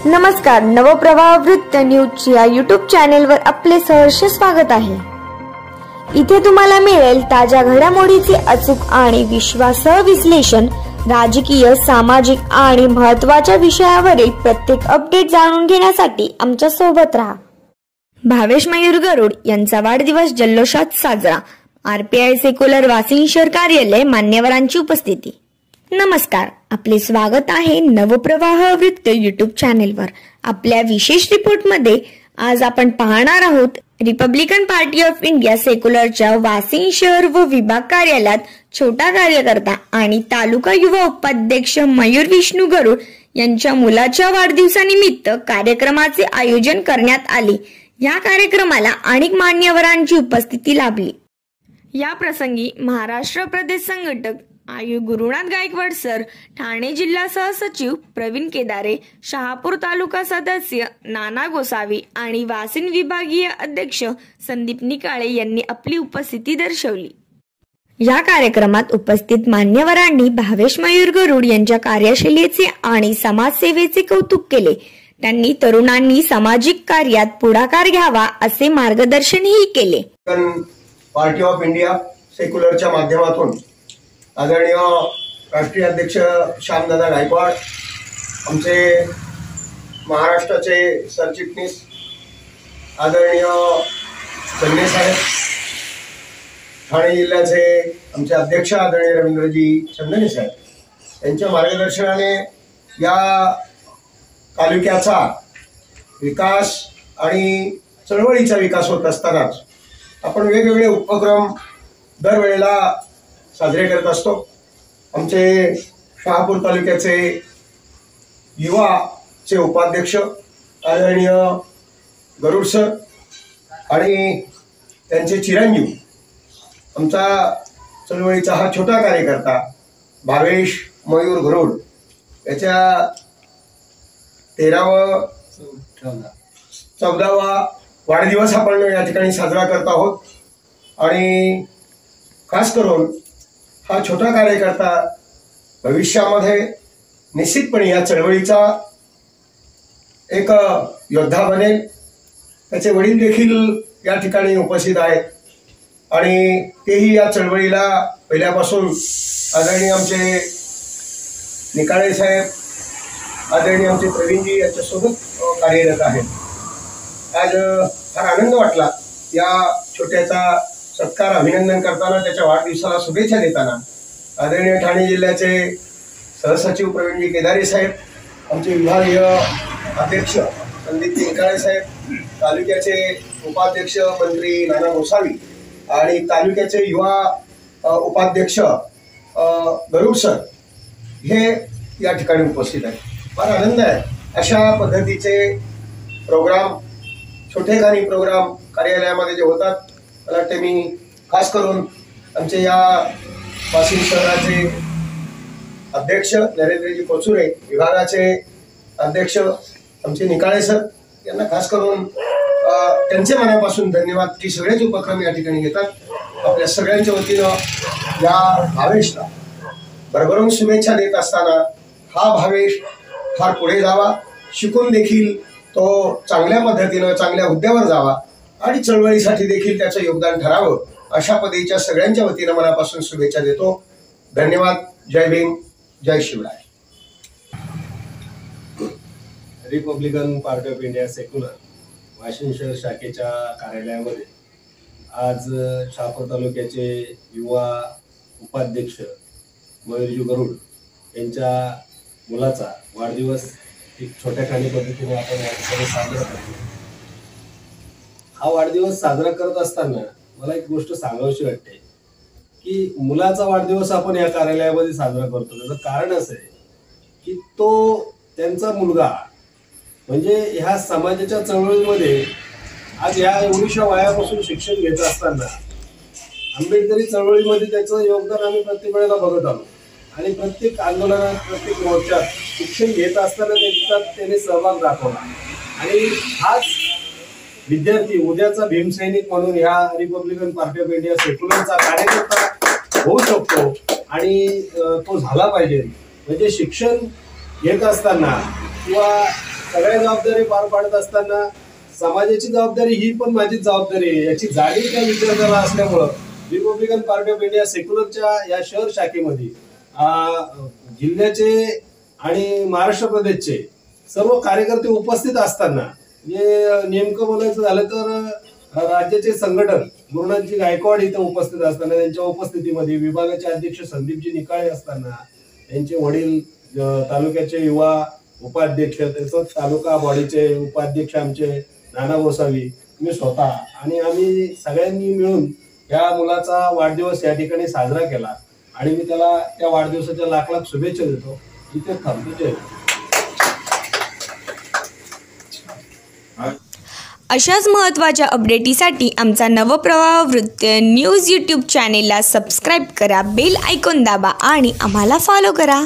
नमस्कार, नवप्रवाह वृत्त न्यूजच्या या यूट्यूब चॅनेलवर आपले सहर्ष स्वागत आहे। इथे तुम्हाला मिळेल ताज्या घडामोडींचे अचूक आणि विश्वासार्ह विश्लेषण, राजकीय, सामाजिक आणि महत्त्वाच्या विषयावरील प्रत्येक अपडेट जाणून घेण्यासाठी आमच्या सोबत राहा। भावेश मयूर गरुड यांचा वाढदिवस जल्लोषात साजरा। आरपीआय सेक्युलर वाशिम शहर कार्यालय मान्यवरांची उपस्थिती। नमस्कार, आपले स्वागत आहे नवप्रवाह वृत्त यूट्यूब चॅनेलवर। आपल्या विशेष रिपोर्ट मध्ये आज आपण पाहणार आहोत रिपब्लिकन पार्टी ऑफ इंडिया सेक्युलरच्या वाशिम शहर व विभाग कार्यालयात छोटा कार्यकर्ता आणि तालुका युवा उपाध्यक्ष मयूर विष्णू गरुड यांच्या मुलाच्या वाढदिवसानिमित्त कार्यक्रमाचे आयोजन करण्यात आले। या कार्यक्रमाला अनेक मान्यवरांची उपस्थिती लाभली। या प्रसंगी महाराष्ट्र प्रदेश संघटक आयु गुरुनाथ गायकवाड सर, ठाणे जिल्हा सहसचिव प्रवीण केदारे, शहापूर तालुका सदस्य नाना गोसावी आणि वाशिम विभागीय अध्यक्ष संदीप निकाळे यांनी आपली उपस्थिती दर्शवली। या कार्यक्रमात उपस्थित मान्यवरांनी भावेश मयूर गरुड यांच्या कार्यशैलीचे आणि समाजसेवेचे कौतुक केले। त्यांनी तरुणांनी सामाजिक कार्यात पुढाकार घ्यावा असे मार्गदर्शनही केले। पार्टी ऑफ इंडिया सेक्युलरच्या माध्यमातून आदरणीय राष्ट्रीय अध्यक्ष श्यामदादा गायकवाड, आमचे महाराष्ट्राचे सरचिटणीस आदरणीय चन्ने साहेब, ठाणे जिल्ह्याचे आमचे अध्यक्ष आदरणीय रवींद्रजी चंदने साहेब यांच्या मार्गदर्शनाने या तालुक्याचा विकास आणि चळवळीचा विकास होत असतानाच आपण वेगवेगळे उपक्रम दरवेळेला साजरे करत असतो। आमचे शहापूर तालुक्याचे युवाचे उपाध्यक्ष आदरणीय गरुड सर आणि त्यांचे चिरंजीव आमचा चळवळीचा हा छोटा कार्यकर्ता भावेश मयूर गरुड याच्या 14वा वाढदिवस आपण या ठिकाणी साजरा करत आहोत। आणि खास करून हा छोटा कार्यकर्ता भविष्यामध्ये निश्चितपणे या चळवळीचा एक योद्धा बनेल। त्याचे वडील देखील या ठिकाणी उपस्थित आहेत आणि तेही या चळवळीला पहिल्यापासून आदरणीय आमचे निकाळे साहेब, आदरणीय आमचे प्रवीणजी यांच्यासोबत कार्यरत आहेत। आज फार आनंद वाटला या छोट्याचा सत्कार अभिनंदन करताना, त्याच्या वाढदिवसाला शुभेच्छा देताना। आदरणीय ठाणे जिल्ह्याचे सहसचिव प्रवीणजी केदारे साहेब, आमचे विभागीय अध्यक्ष संदीप निकाळे साहेब, तालुक्याचे उपाध्यक्ष मंत्री नाना गोसावी आणि तालुक्याचे युवा उपाध्यक्ष गरुड सर हे या ठिकाणी उपस्थित आहेत। फार आनंद आहे अशा पद्धतीचे प्रोग्राम, छोटेखानी प्रोग्राम कार्यालयामध्ये जे होतात। मला वाटते मी खास करून आमचे या वाशिम शहराचे अध्यक्ष नरेंद्रजी कोचुरे, विभागाचे अध्यक्ष आमचे निकाळे सर यांना खास करून त्यांचे मनापासून धन्यवाद की सगळेच उपक्रम या ठिकाणी घेतात। आपल्या सगळ्यांच्या वतीनं या भावेशला भरभरून शुभेच्छा देत असताना हा भावेश फार पुढे जावा, शिकून देखील तो चांगल्या पद्धतीनं चांगल्या हुद्द्यावर जावा आणि चळवळीसाठी देखील त्याचं योगदान ठरावं, अशा पद्धतीच्या सगळ्यांच्या वतीनं मनापासून शुभेच्छा देतो। धन्यवाद। जय भीम, जय Shivray. Republican Party of India Secular Washim शहर शाखेच्या कार्यालयामध्ये आज शहापूर तालुक्याचे युवा उपाध्यक्ष मयूरजी गरुड यांच्या मुलाचा वाढदिवस एक छोट्याखानी पद्धतीने आपण या ठिकाणी साजरा करतो। हा वाढदिवस साजरा करत असताना मला एक गोष्ट सांगावीशी वाटते की मुलाचा वाढदिवस आपण या कार्यालयामध्ये साजरा करतो। त्याचं कारण असं आहे की तो त्यांचा मुलगा म्हणजे ह्या समाजाच्या चळवळीमध्ये आज या एवढ्याशा वयापासून शिक्षण घेत असताना आंबेडकरी चळवळीमध्ये त्याचं योगदान आम्ही प्रत्येक वेळेला बघत आलो आणि प्रत्येक आंदोलनात, प्रत्येक मोर्चात शिक्षण घेत असताना त्याने सहभाग दाखवला। आणि हाच विद्यार्थी उद्याचा भीमसैनिक म्हणून ह्या रिपब्लिकन पार्टी ऑफ इंडिया सेक्युलरचा कार्यकर्ता होऊ शकतो आणि तो झाला पाहिजे। म्हणजे शिक्षण घेत असताना किंवा सगळ्या जबाबदारी पार पाडत असताना समाजाची जबाबदारी ही पण माझीच जबाबदारी आहे याची जाणीव त्या विद्यार्थ्याला असल्यामुळं रिपब्लिकन पार्टी ऑफ इंडिया सेक्युलरच्या या शहर शाखेमध्ये जिल्ह्याचे आणि महाराष्ट्र प्रदेशचे सर्व कार्यकर्ते उपस्थित असताना नेमकं बोलायचं झालं तर राज्याचे संघटक गुरुनाथजी गायकवाड इथं उपस्थित असताना त्यांच्या उपस्थितीमध्ये विभागाचे अध्यक्ष संदीपजी निकाळे असताना त्यांचे वडील तालुक्याचे युवा उपाध्यक्ष तसंच तालुका बॉडीचे उपाध्यक्ष आमचे नाना गोसावी मी स्वतः आणि आम्ही सगळ्यांनी मिळून या मुलाचा वाढदिवस या ठिकाणी साजरा केला आणि मी त्याला त्या वाढदिवसाच्या लाख लाख शुभेच्छा देतो. इथे थांबतो. जय. अशाच महत्त्वाच्या अपडेटीसाठी आमचा नवप्रवाह वृत्त न्यूज यूट्यूब चॅनेलला सबस्क्राईब करा, बेल आयकॉन दाबा आणि आम्हाला फॉलो करा.